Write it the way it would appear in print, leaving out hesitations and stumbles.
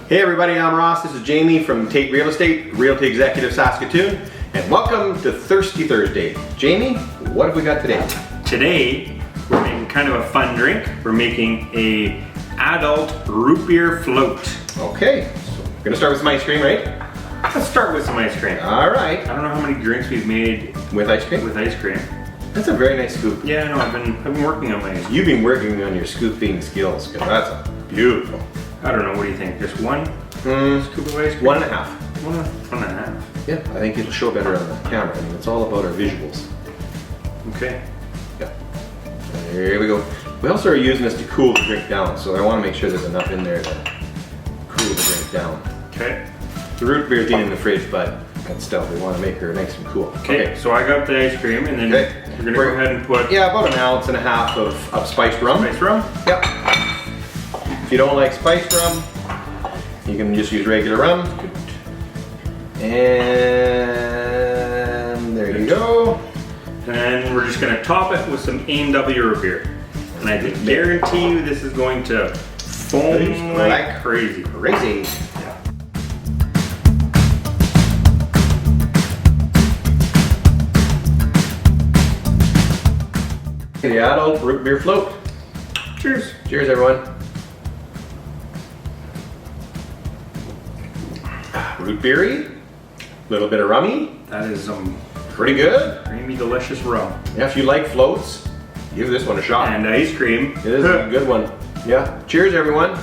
Hey everybody, I'm Ross. This is Jamie from Tait Real Estate, Realty Executive Saskatoon, and welcome to Thirsty Thursday. Jamie, what have we got today? Today, we're making kind of a fun drink. We're making a adult root beer float. Okay, so we're gonna start with some ice cream, right? Let's start with some ice cream. All right. I don't know how many drinks we've made With ice cream? with ice cream. That's a very nice scoop. Yeah, I know. I've been working on my. You've been working on your scooping skills, because that's beautiful. I don't know. What do you think? Just one scoop of ice cream? 1.5. One and a half. Yeah, I think it'll show better on the camera. I mean, it's all about our visuals. Okay. Yeah. There we go. We also are using this to cool the drink down, so I want to make sure there's enough in there to cool the drink down. Okay. The root beer's been in the fridge, but still, we want to make her nice and cool. Okay. So I got the ice cream, and then we're gonna go ahead and put about 1.5 ounces of spiced rum. spiced rum. Yep. If you don't like spiced rum, you can just use regular rum. And there you go. And we're just gonna top it with some A&W root beer. And I can guarantee you this is going to foam like crazy. Crazy. The adult root beer float. Cheers. Cheers, everyone. Root beery, a little bit of rummy. That is some Pretty good. creamy, delicious rum. Yeah, if you like floats, give this one a shot. And ice cream. It is a good one. Yeah. Cheers, everyone.